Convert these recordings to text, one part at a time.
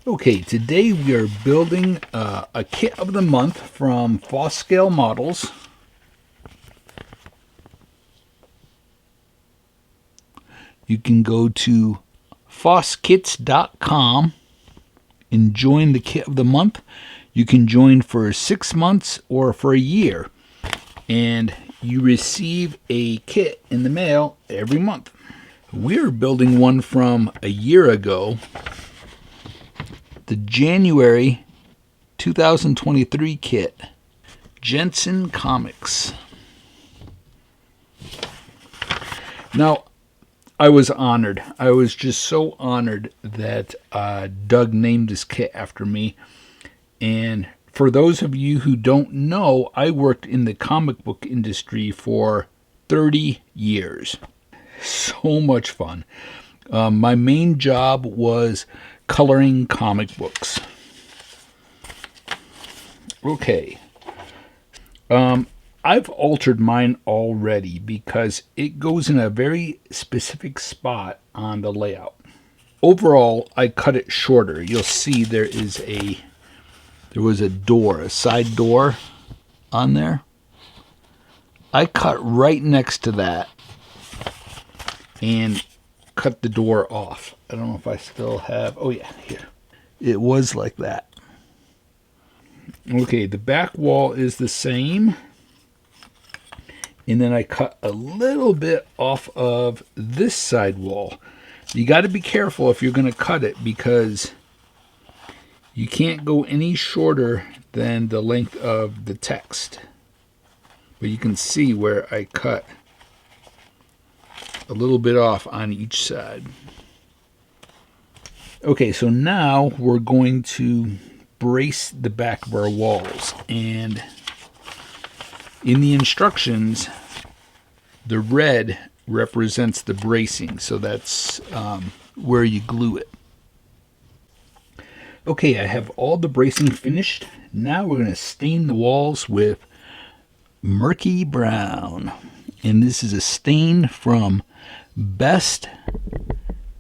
Okay, today we are building a kit of the month from Foss Scale Models. You can go to fosskits.com and join the kit of the month. You can join for 6 months or for a year, and you receive a kit in the mail every month. We're building one from a year ago, the January 2023 kit, Jensen Comics. Now, I was honored. I was just so honored that Doug named this kit after me. And for those of you who don't know, I worked in the comic book industry for 30 years. So much fun. My main job was coloring comic books. Okay. I've altered mine already because it goes in a very specific spot on the layout. Overall, I cut it shorter. You'll see there was a door, a side door on there. I cut right next to that and cut the door off. I don't know if I still have, oh yeah, here. It was like that. Okay, the back wall is the same. And then I cut a little bit off of this side wall. You got to be careful if you're going to cut it because you can't go any shorter than the length of the text. But you can see where I cut a little bit off on each side. Okay, so now we're going to brace the back of our walls. And in the instructions, the red represents the bracing, so that's where you glue it. Okay, I have all the bracing finished. Now we're going to stain the walls with murky brown. And this is a stain from Best,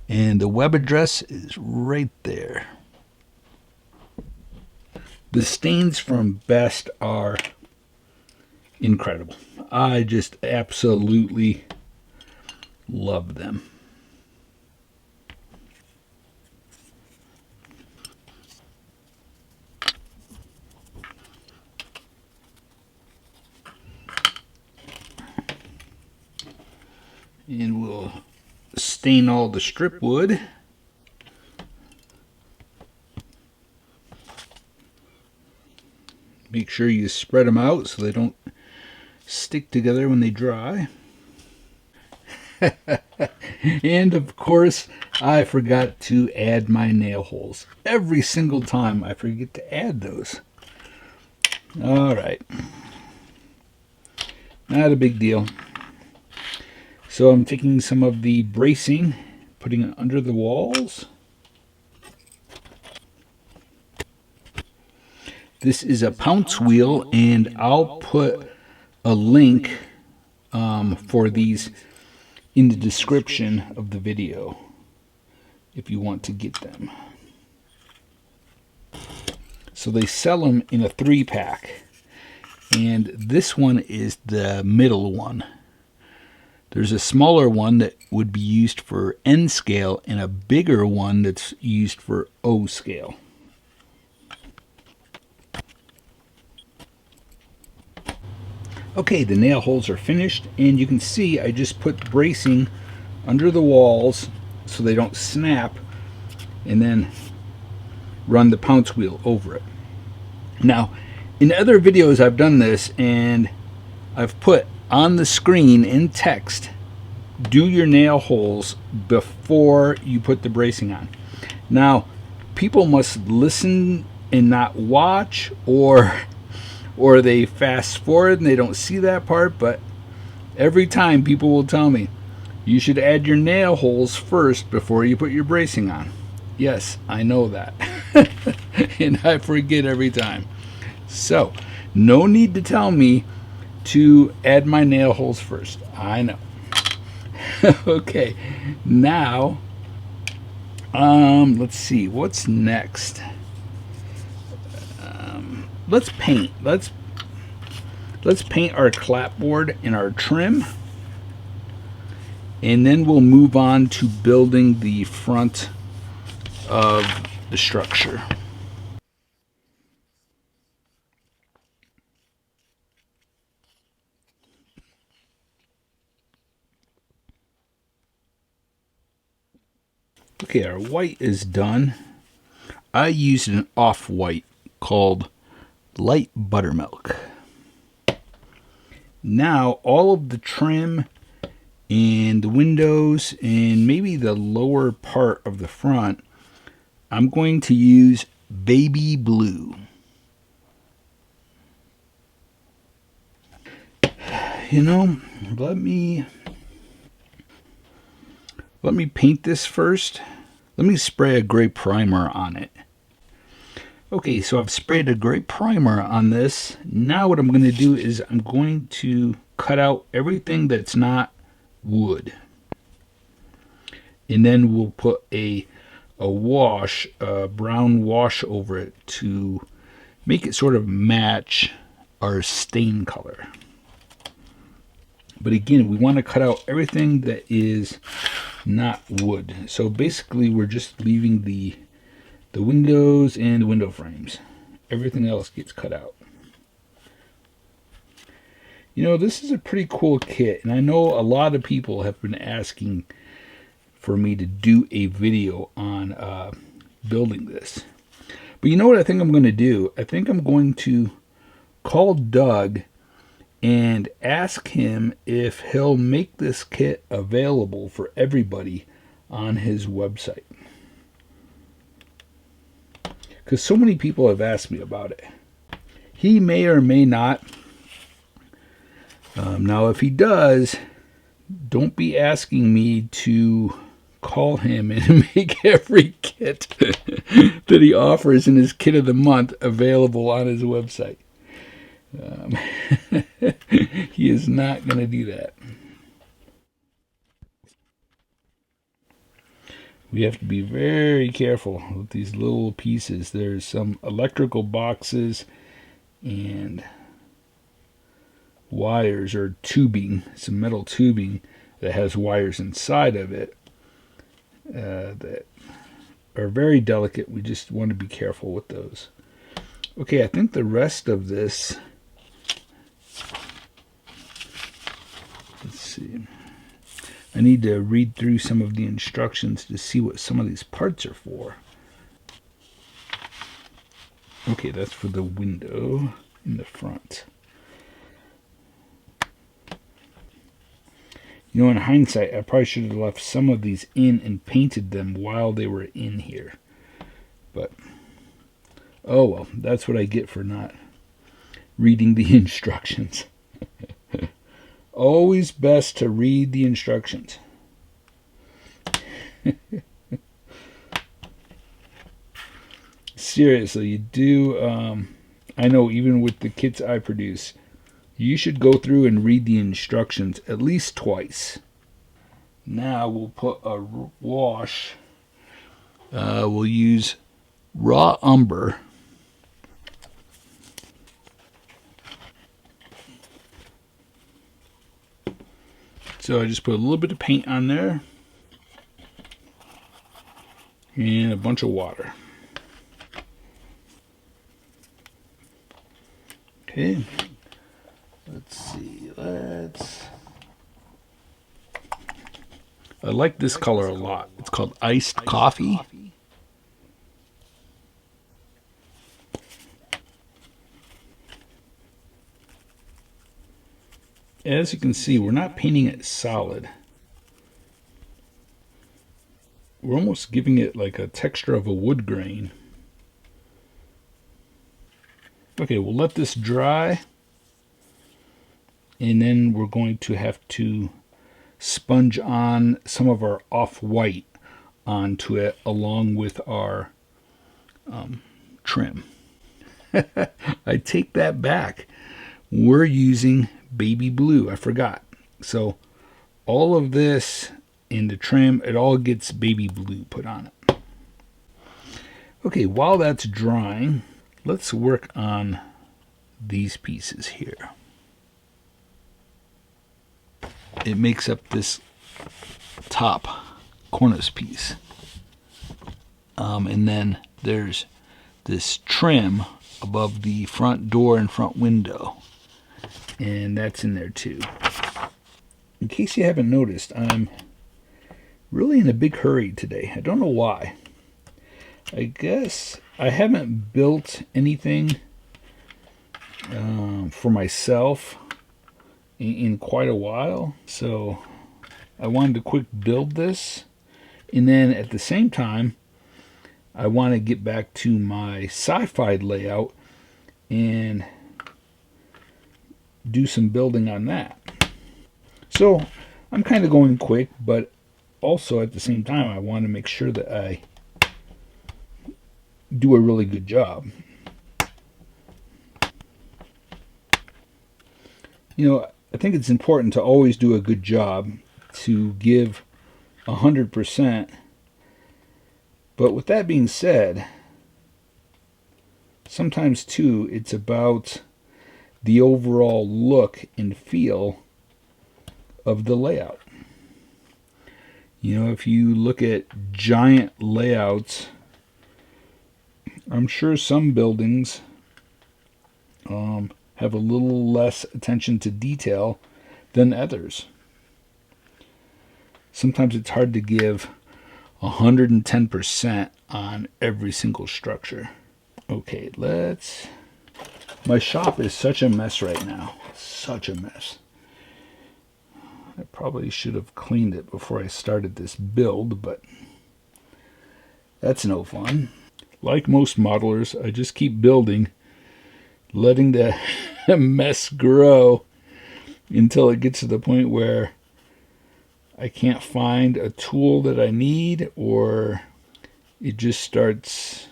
and the web address is right there. The stains from Best are incredible. I just absolutely love them. And we'll stain all the strip wood. Make sure you spread them out so they don't stick together when they dry. And of course, I forgot to add my nail holes. Every single time I forget to add those. All right. Not a big deal. So I'm taking some of the bracing, putting it under the walls. This is a Pounce wheel, and I'll put a link for these in the description of the video if you want to get them. So they sell them in a 3-pack, and this one is the middle one. There's a smaller one that would be used for N scale and a bigger one that's used for O scale. Okay, the nail holes are finished, and you can see I just put bracing under the walls so they don't snap, and then run the Pounce wheel over it. Now, in other videos I've done this, and I've put on the screen in text, do your nail holes before you put the bracing on. Now, people must listen and not watch, or they fast forward and they don't see that part, but every time people will tell me, you should add your nail holes first before you put your bracing on. Yes, I know that. And I forget every time. So, no need to tell me to add my nail holes first. I know. Okay, now Let's see, what's next? Let's paint. Let's paint our clapboard and our trim, and then we'll move on to building the front of the structure. Okay, our white is done. I used an off-white called light buttermilk. Now all of the trim and the windows and maybe the lower part of the front, I'm going to use baby blue. You know, let me paint this first. Let me spray a gray primer on it. Okay, so I've sprayed a gray primer on this. Now what I'm going to do is I'm going to cut out everything that's not wood. And then we'll put a wash, a brown wash over it to make it sort of match our stain color. But again, we want to cut out everything that is not wood. So basically we're just leaving the windows and the window frames. Everything else gets cut out. You know, this is a pretty cool kit, and I know a lot of people have been asking for me to do a video on building this. But you know what I think I'm going to do? I think I'm going to call Doug and ask him if he'll make this kit available for everybody on his website. Because so many people have asked me about it. He may or may not. Now, if he does, don't be asking me to call him and make every kit that he offers in his kit of the month available on his website. He is not going to do that. We have to be very careful with these little pieces. There's some electrical boxes and wires or tubing, some metal tubing that has wires inside of it that are very delicate. We just want to be careful with those. Okay, I think the rest of this, let's see. I need to read through some of the instructions to see what some of these parts are for. Okay, that's for the window in the front. You know, in hindsight, I probably should have left some of these in and painted them while they were in here. But, oh well, that's what I get for not reading the instructions. Always best to read the instructions. Seriously, you do. I know even with the kits I produce, you should go through and read the instructions at least twice. Now we'll put a wash. We'll use raw umber. So I just put a little bit of paint on there and a bunch of water. Okay, let's see, I like this color a lot. It's called iced coffee. As you can see, we're not painting it solid. We're almost giving it like a texture of a wood grain. Okay, we'll let this dry. And then we're going to have to sponge on some of our off-white onto it along with our trim. I take that back. We're using baby blue. I forgot. So all of this in the trim, it all gets baby blue put on it. Okay, while that's drying, let's work on these pieces here. It makes up this top cornice piece. And then there's this trim above the front door and front window. And that's in there too. In case you haven't noticed, I'm really in a big hurry today. I don't know why. I guess I haven't built anything for myself in quite a while. So I wanted to quick build this. And then at the same time, I want to get back to my sci-fi layout and do some building on that. So I'm kind of going quick, but also at the same time, I want to make sure that I do a really good job. You know, I think it's important to always do a good job, to give 100%. But with that being said, sometimes too, it's about the overall look and feel of the layout. You know, if you look at giant layouts, I'm sure some buildings have a little less attention to detail than others. Sometimes it's hard to give 110% on every single structure. Okay, my shop is such a mess right now. Such a mess. I probably should have cleaned it before I started this build, but that's no fun. Like most modelers, I just keep building, letting the mess grow until it gets to the point where I can't find a tool that I need, or it just starts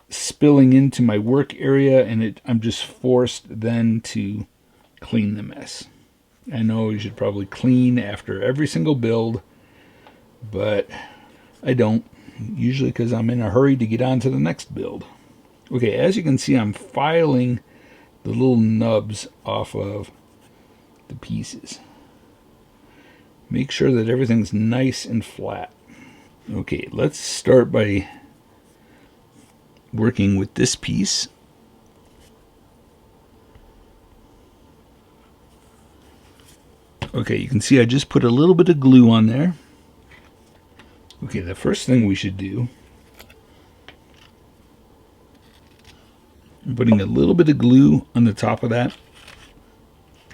spilling into my work area, and I'm just forced then to clean the mess. I know you should probably clean after every single build, but I don't, usually because I'm in a hurry to get on to the next build. Okay, as you can see, I'm filing the little nubs off of the pieces. Make sure that everything's nice and flat. Okay, let's start by working with this piece. Okay, you can see I just put a little bit of glue on there. Okay, the first thing we should do, I'm putting a little bit of glue on the top of that.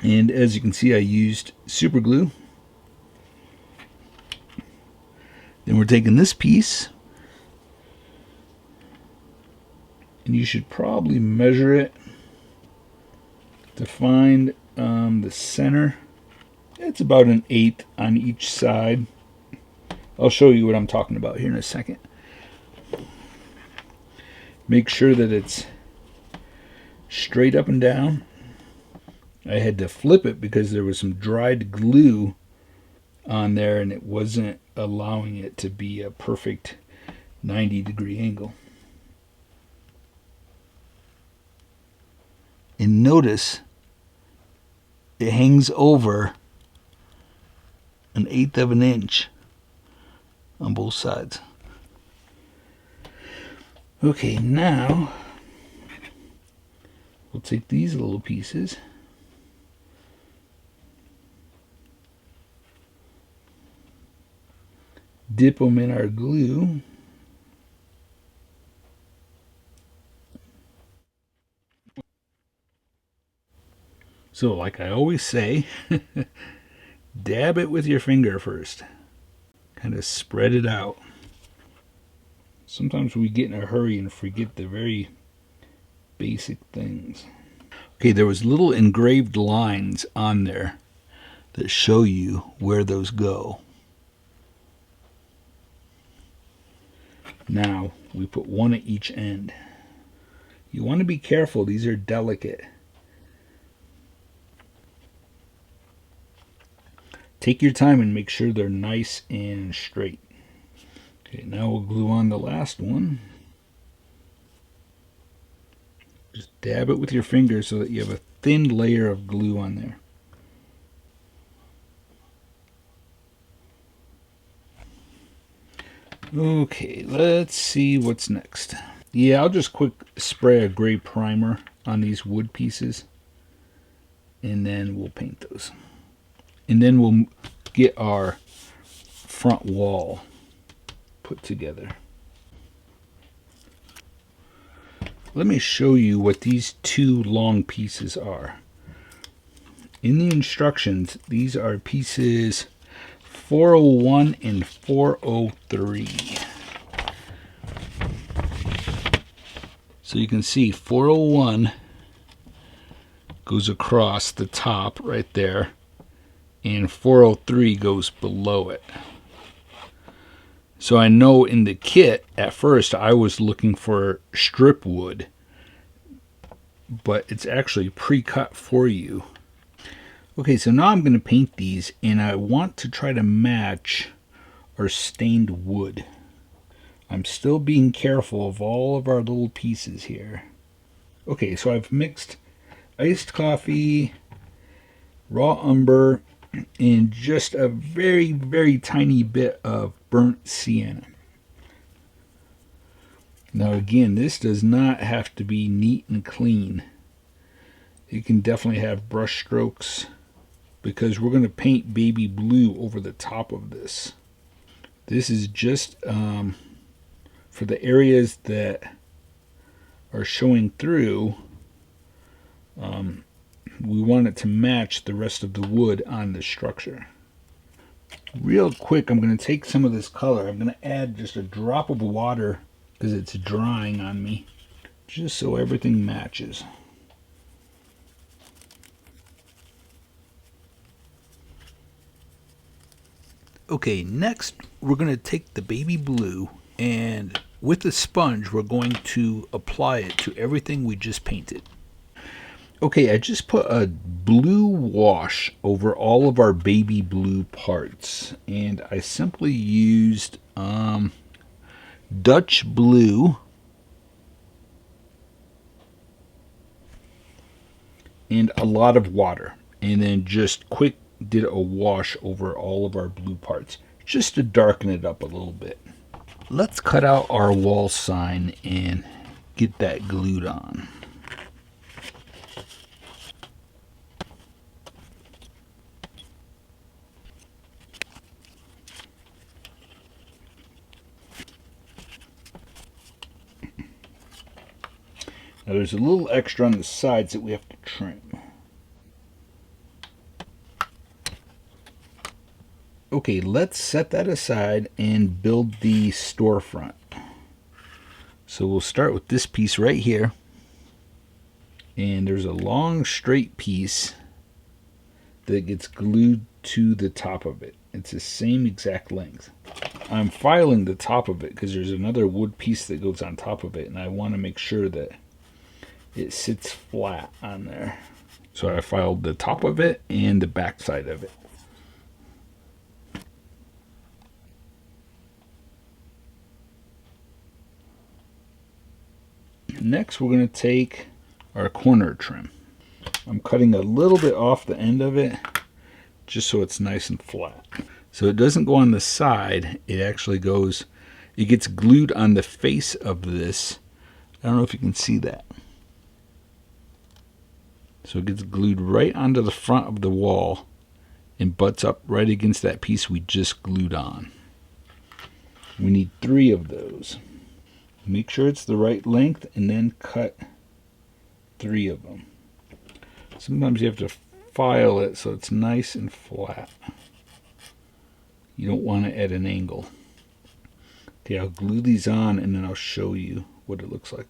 And as you can see, I used super glue. Then we're taking this piece, and you should probably measure it to find the center. It's about 1/8 on each side. I'll show you what I'm talking about here in a second. Make sure that it's straight up and down. I had to flip it because there was some dried glue on there and it wasn't allowing it to be a perfect 90-degree angle. And notice it hangs over 1/8 of an inch on both sides. Okay, now we'll take these little pieces, dip them in our glue, so like I always say, dab it with your finger first, kind of spread it out. Sometimes we get in a hurry and forget the very basic things. Okay, there was little engraved lines on there that show you where those go. Now we put one at each end. You want to be careful, these are delicate. Take your time and make sure they're nice and straight. Okay, now we'll glue on the last one. Just dab it with your finger so that you have a thin layer of glue on there. Okay, let's see what's next. Yeah, I'll just quick spray a gray primer on these wood pieces, and then we'll paint those. And then we'll get our front wall put together. Let me show you what these two long pieces are. In the instructions, these are pieces 401 and 403. So you can see 401 goes across the top right there, and 403 goes below it. So I know in the kit, at first, I was looking for strip wood, but it's actually pre-cut for you. Okay, so now I'm going to paint these, and I want to try to match our stained wood. I'm still being careful of all of our little pieces here. Okay, so I've mixed iced coffee, raw umber, and just a very, very tiny bit of burnt sienna. Now again, this does not have to be neat and clean. You can definitely have brush strokes because we're going to paint baby blue over the top of this. This is just for the areas that are showing through. We want it to match the rest of the wood on the structure. Real quick, I'm going to take some of this color. I'm going to add just a drop of water because it's drying on me, just so everything matches. Okay, next we're going to take the baby blue, and with the sponge we're going to apply it to everything we just painted. Okay, I just put a blue wash over all of our baby blue parts, and I simply used Dutch blue and a lot of water, and then just quick did a wash over all of our blue parts just to darken it up a little bit. Let's cut out our wall sign and get that glued on. Now there's a little extra on the sides that we have to trim. Okay, let's set that aside and build the storefront. So we'll start with this piece right here. And there's a long straight piece that gets glued to the top of it. It's the same exact length. I'm filing the top of it because there's another wood piece that goes on top of it, and I want to make sure that it sits flat on there. So I filed the top of it and the back side of it. Next, we're going to take our corner trim. I'm cutting a little bit off the end of it just so it's nice and flat. So it doesn't go on the side, it actually goes, it gets glued on the face of this. I don't know if you can see that. So it gets glued right onto the front of the wall and butts up right against that piece we just glued on. We need 3 of those. Make sure it's the right length and then cut 3 of them. Sometimes you have to file it so it's nice and flat. You don't want it at an angle. Okay, I'll glue these on and then I'll show you what it looks like.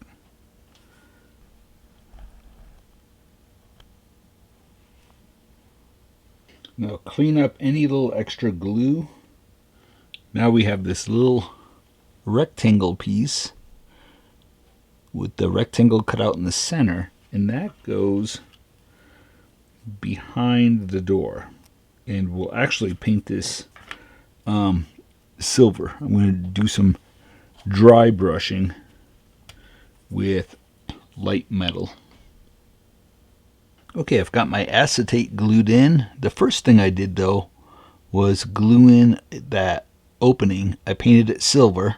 Now clean up any little extra glue. Now we have this little rectangle piece with the rectangle cut out in the center, and that goes behind the door. And we'll actually paint this silver. I'm going to do some dry brushing with light metal. Okay, I've got my acetate glued in. The first thing I did though was glue in that opening. I painted it silver,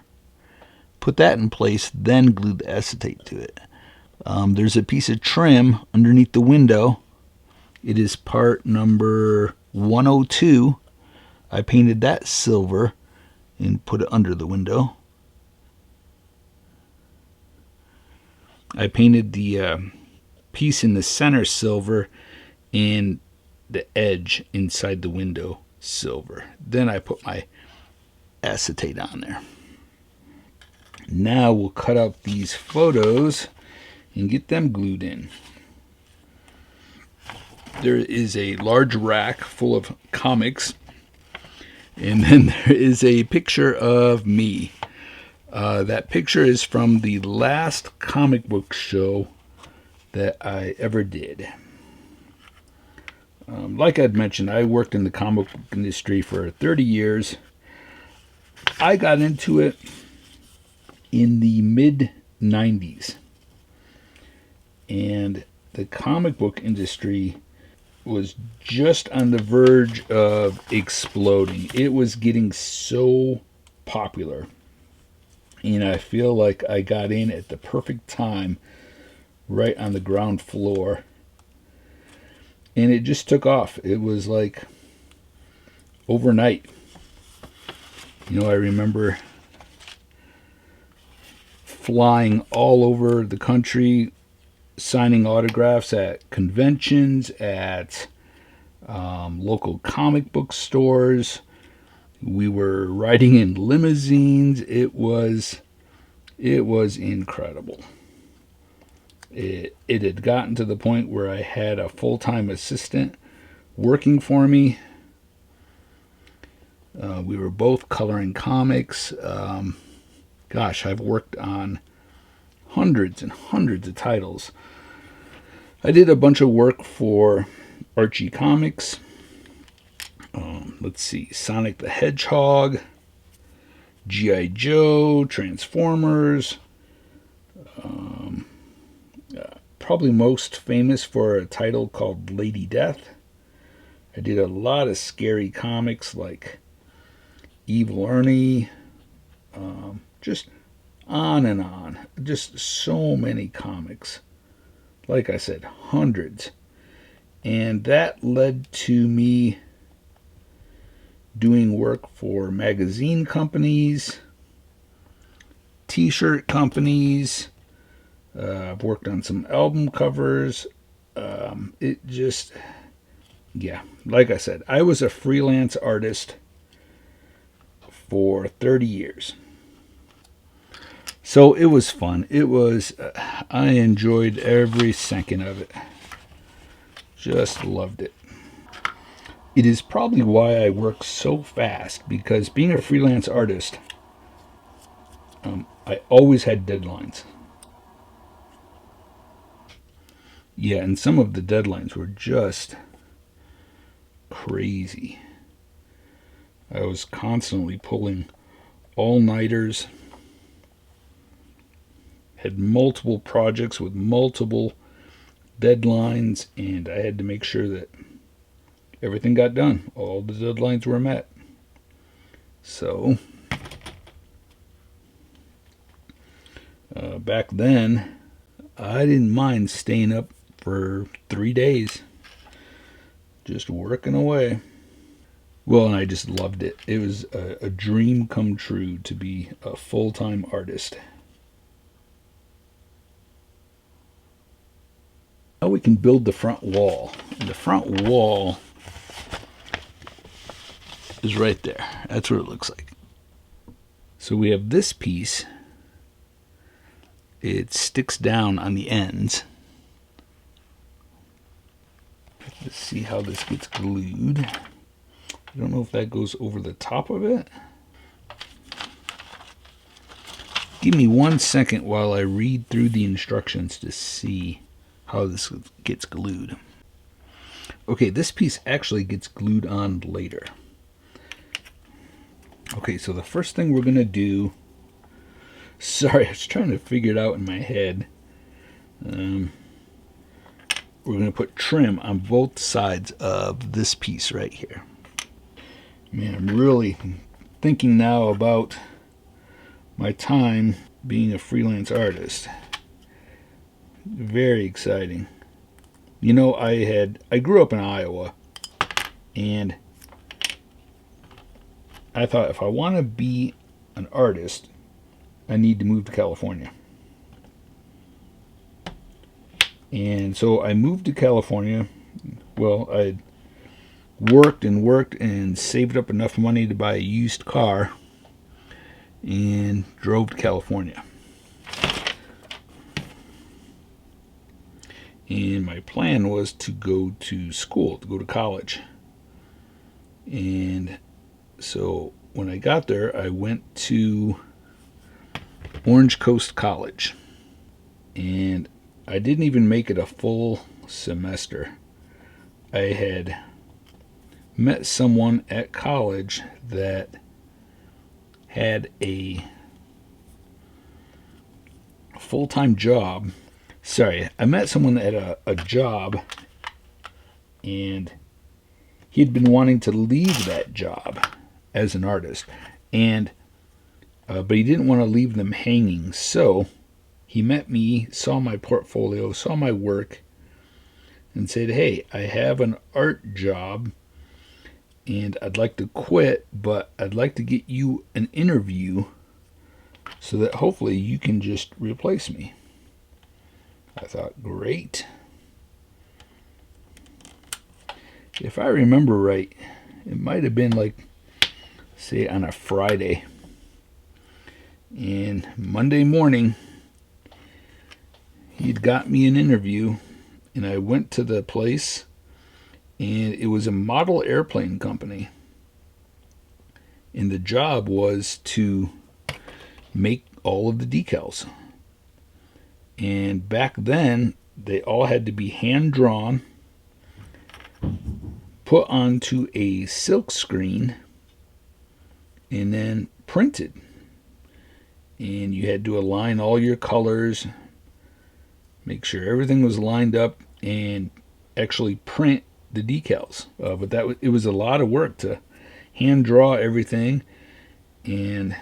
put that in place, then glued the acetate to it. There's a piece of trim underneath the window. It is part number 102. I painted that silver and put it under the window. I painted the piece in the center silver and the edge inside the window silver. Then I put my acetate on there. Now we'll cut out these photos and get them glued in. There is a large rack full of comics, and then there is a picture of me. That picture is from the last comic book show that I ever did. Like I'd mentioned, I worked in the comic book industry for 30 years. I got into it in the mid-90s. And the comic book industry was just on the verge of exploding. It was getting so popular. And I feel like I got in at the perfect time, right on the ground floor. And it just took off. It was like overnight. You know, I remember flying all over the country, signing autographs at conventions, at local comic book stores. We were riding in limousines. It was incredible. It had gotten to the point where I had a full-time assistant working for me. We were both coloring comics. Gosh, I've worked on hundreds and hundreds of titles. I did a bunch of work for Archie Comics. Let's see, Sonic the Hedgehog, G.I. Joe, Transformers. Probably most famous for a title called Lady Death. I did a lot of scary comics like Evil Ernie, just on and on. Just so many comics. Like I said, hundreds. And that led to me doing work for magazine companies, t-shirt companies. I've worked on some album covers. Yeah, like I said, I was a freelance artist for 30 years. So it was fun. I enjoyed every second of it. Just loved it. It is probably why I work so fast, because being a freelance artist, I always had deadlines. Yeah, and some of the deadlines were just crazy. I was constantly pulling all-nighters, had multiple projects with multiple deadlines, and I had to make sure that everything got done. All the deadlines were met. So, back then, I didn't mind staying up for 3 days, just working away. Well, and I just loved it. It was a dream come true to be a full-time artist. Now we can build the front wall. And the front wall is right there. That's what it looks like. So we have this piece. It sticks down on the ends. Let's see how this gets glued. I don't know if that goes over the top of it. Give me 1 second while I read through the instructions to see how this gets glued. Okay, this piece actually gets glued on later. Okay, so the first thing we're going to do... Sorry, I was trying to figure it out in my head. we're going to put trim on both sides of this piece right here. Man, I'm really thinking now about my time being a freelance artist. Very exciting. You know, I grew up in Iowa, and I thought if I want to be an artist, I need to move to California. And so I moved to California. Well, I worked and saved up enough money to buy a used car and drove to California. And my plan was to go to school, to go to college. And so when I got there, I went to Orange Coast College. And I didn't even make it a full semester. I had met someone at college that had a full-time job. Sorry, I met someone that had a job, and he had been wanting to leave that job as an artist, and but he didn't want to leave them hanging. So he met me, saw my portfolio, saw my work, and said, "Hey, I have an art job, and I'd like to quit, but I'd like to get you an interview so that hopefully you can just replace me." I thought, great. If I remember right, it might have been like, say, on a Friday. And Monday morning, he'd got me an interview, and I went to the place, and it was a model airplane company. And the job was to make all of the decals. And back then, they all had to be hand-drawn, put onto a silk screen, and then printed. And you had to align all your colors, make sure everything was lined up, and actually print the decals. But it was a lot of work to hand draw everything and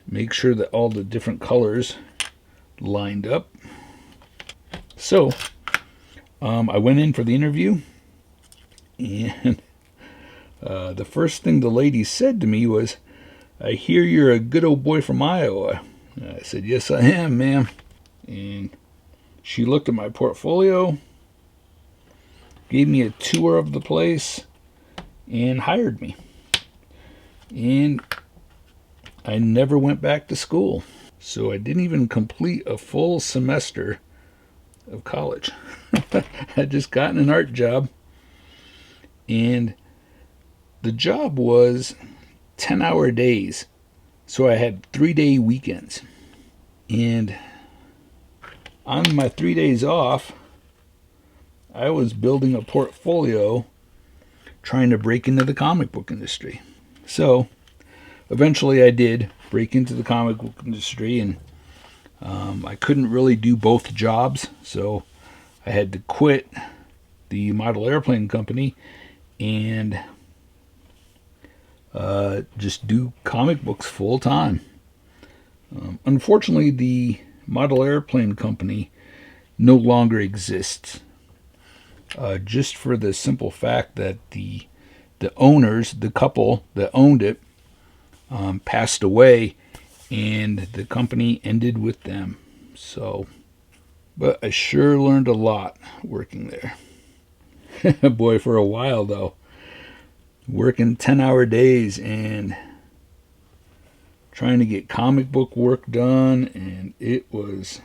make sure that all the different colors lined up. So I went in for the interview, and the first thing the lady said to me was, "I hear you're a good old boy from Iowa." I said, "Yes, I am, ma'am." And she looked at my portfolio, gave me a tour of the place, and hired me. And I never went back to school. So I didn't even complete a full semester of college. I just got an art job. And the job was 10-hour days. So I had 3-day weekends. And on my 3 days off, I was building a portfolio trying to break into the comic book industry. So eventually I did break into the comic book industry, and I couldn't really do both jobs, so I had to quit the model airplane company and just do comic books full time. Unfortunately, the model airplane company no longer exists, just for the simple fact that the owners, the couple that owned it, passed away, and the company ended with them. So, but I sure learned a lot working there. Boy, for a while though, working 10-hour days and trying to get comic book work done, and it was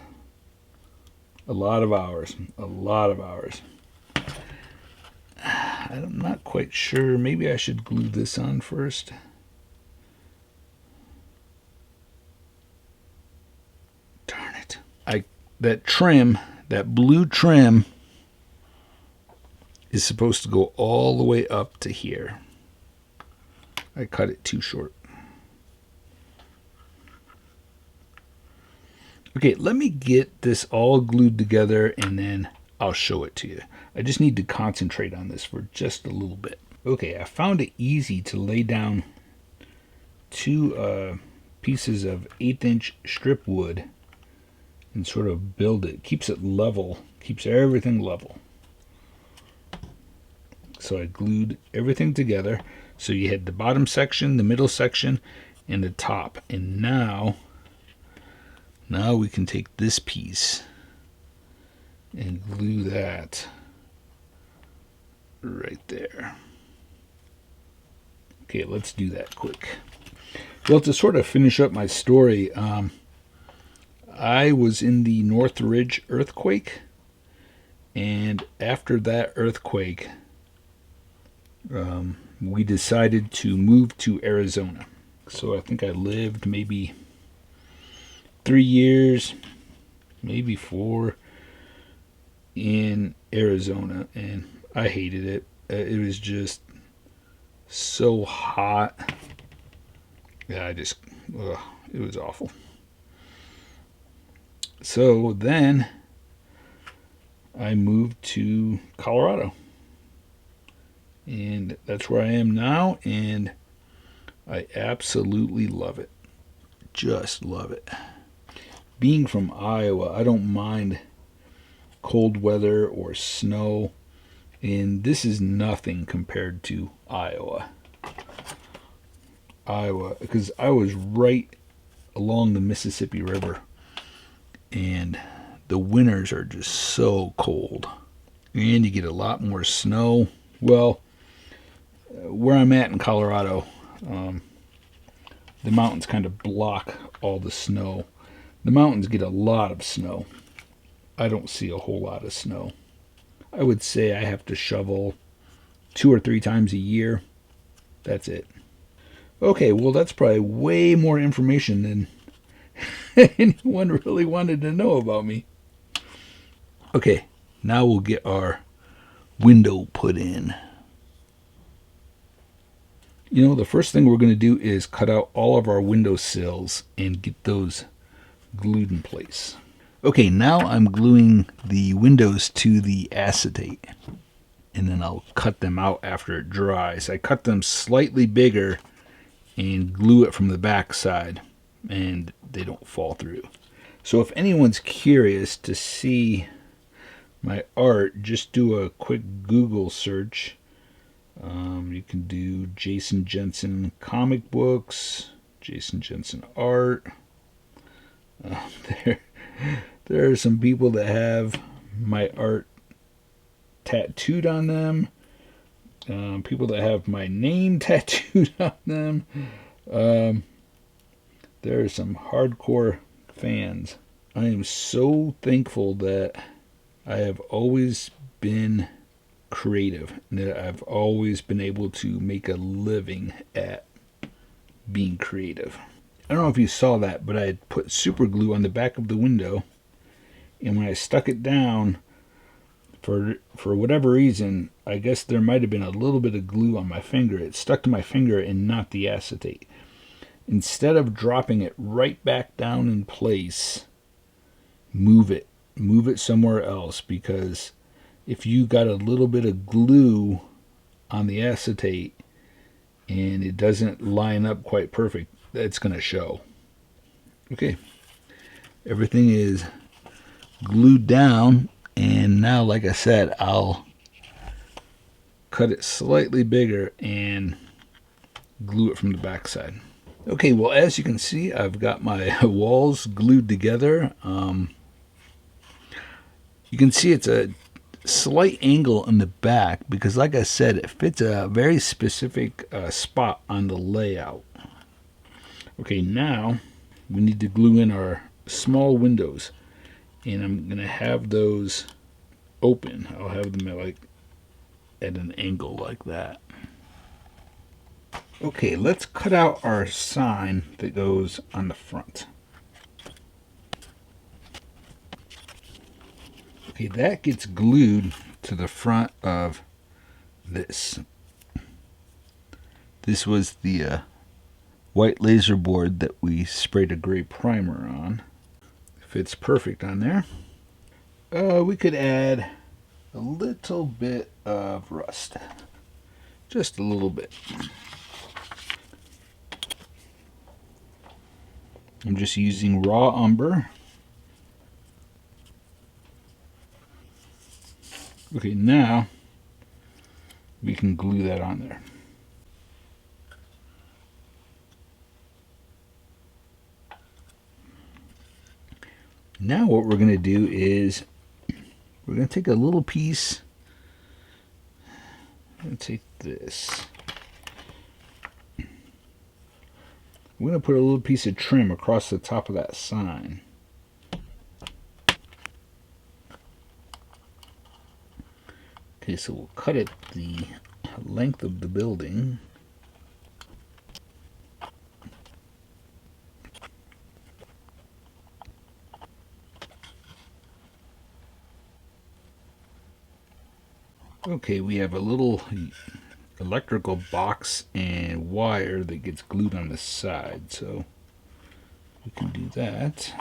a lot of hours. I'm not quite sure. Maybe I should glue this on first. Darn it. That trim, that blue trim, is supposed to go all the way up to here. I cut it too short. Okay, let me get this all glued together and then I'll show it to you. I just need to concentrate on this for just a little bit. Okay, I found it easy to lay down two pieces of 1/8" strip wood and sort of build it. Keeps it level, keeps everything level. So I glued everything together. So you had the bottom section, the middle section, and the top. And now we can take this piece and glue that right there. Okay, let's do that quick. Well, to sort of finish up my story, I was in the Northridge earthquake, and after that earthquake, we decided to move to Arizona. So I think I lived maybe 3 years, maybe 4, in Arizona, and I hated it. It was just so hot. Yeah, it was awful. So then I moved to Colorado, and that's where I am now, and I absolutely love it. Just love it. Being from Iowa, I don't mind cold weather or snow, and this is nothing compared to Iowa, because I was right along the Mississippi River, and the winters are just so cold, and you get a lot more snow. Well, where I'm at in Colorado, the mountains kind of block all the snow. The mountains get a lot of snow. I don't see a whole lot of snow. I would say I have to shovel 2 or 3 times a year. That's it. Okay, well, that's probably way more information than anyone really wanted to know about me. Okay, now we'll get our window put in. You know, the first thing we're going to do is cut out all of our window sills and get those glued in place. Okay, now I'm gluing the windows to the acetate, and then I'll cut them out after it dries. I cut them slightly bigger and glue it from the back side, and they don't fall through. So if anyone's curious to see my art, just do a quick Google search. You can do Jason Jensen comic books, Jason Jensen art. There are some people that have my art tattooed on them. People that have my name tattooed on them. There are some hardcore fans. I am so thankful that I have always been creative, and that I've always been able to make a living at being creative. I don't know if you saw that, but I had put super glue on the back of the window, and when I stuck it down, for whatever reason, I guess there might have been a little bit of glue on my finger. It stuck to my finger and not the acetate. Instead of dropping it right back down in place, move it somewhere else, because if you got a little bit of glue on the acetate and it doesn't line up quite perfect, that's going to show. Okay, everything is glued down, and now, like I said, I'll cut it slightly bigger and glue it from the back side. Okay, well, as you can see, I've got my walls glued together. You can see it's a slight angle in the back because, like I said, it fits a very specific spot on the layout. Okay, now we need to glue in our small windows, and I'm going to have those open. I'll have them at an angle like that. Okay, let's cut out our sign that goes on the front. Okay, that gets glued to the front of this. This was the white laser board that we sprayed a gray primer on. Fits perfect on there. We could add a little bit of rust. Just a little bit. I'm just using raw umber. Okay, now we can glue that on there. Now what we're going to do is we're going to take a little piece. I'm going to take this. We're going to put a little piece of trim across the top of that sign. Okay, so we'll cut it the length of the building. Okay, we have a little electrical box and wire that gets glued on the side, so we can do that.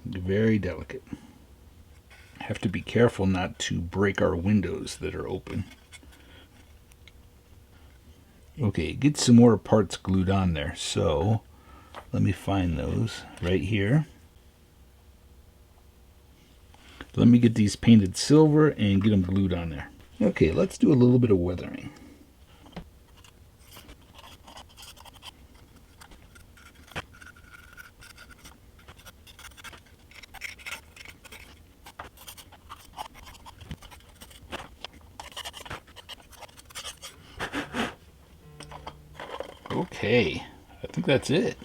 Very delicate. Have to be careful not to break our windows that are open. Okay, get some more parts glued on there, so let me find those right here. Let me get these painted silver and get them glued on there. Okay, let's do a little bit of weathering. Okay, I think that's it.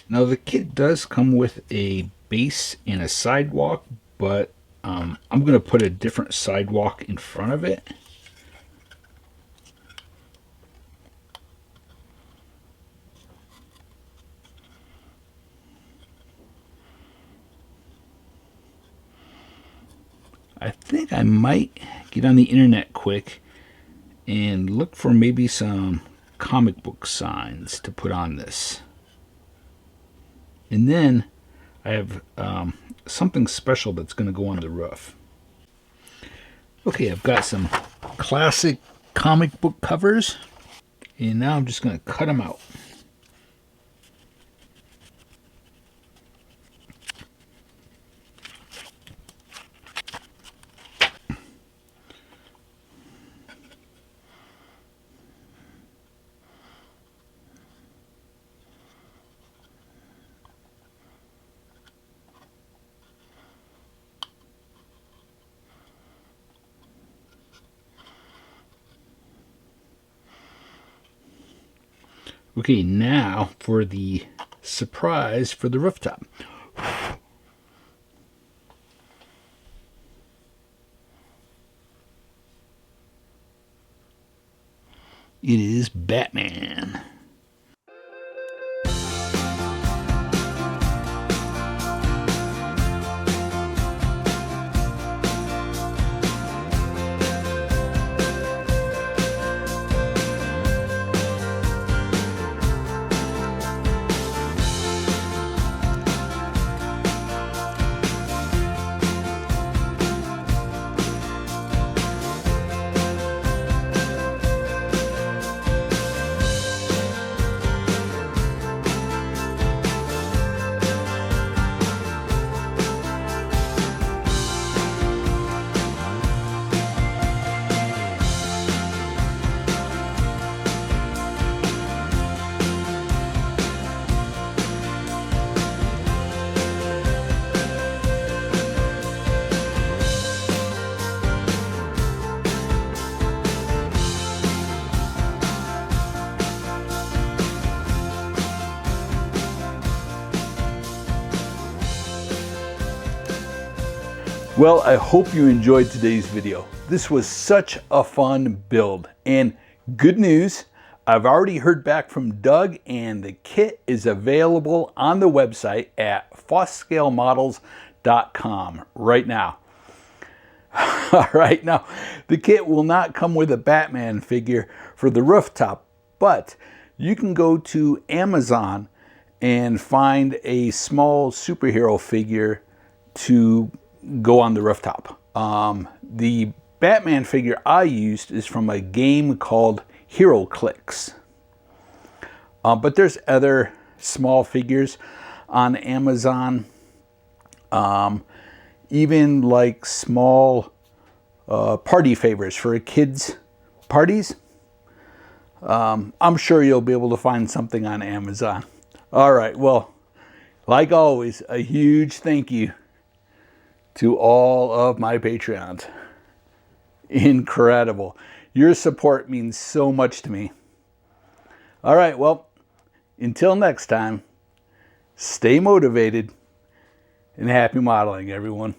Now the kit does come with a base and a sidewalk, but I'm going to put a different sidewalk in front of it. I think I might get on the internet quick and look for maybe some comic book signs to put on this. And then I have something special that's going to go on the roof. Okay, I've got some classic comic book covers, and now I'm just going to cut them out. Okay, now for the surprise for the rooftop. It is Batman. Well, I hope you enjoyed today's video. This was such a fun build, and good news, I've already heard back from Doug and the kit is available on the website at fossscalemodels.com right now. All right, now the kit will not come with a Batman figure for the rooftop, but you can go to Amazon and find a small superhero figure to go on the rooftop. The Batman figure I used is from a game called Hero Clicks. But there's other small figures on Amazon. Even like small party favors for kids' parties. I'm sure you'll be able to find something on Amazon. All right, well, like always, a huge thank you to all of my Patreons. Incredible. Your support means so much to me. All right, well, until next time, stay motivated and happy modeling, everyone.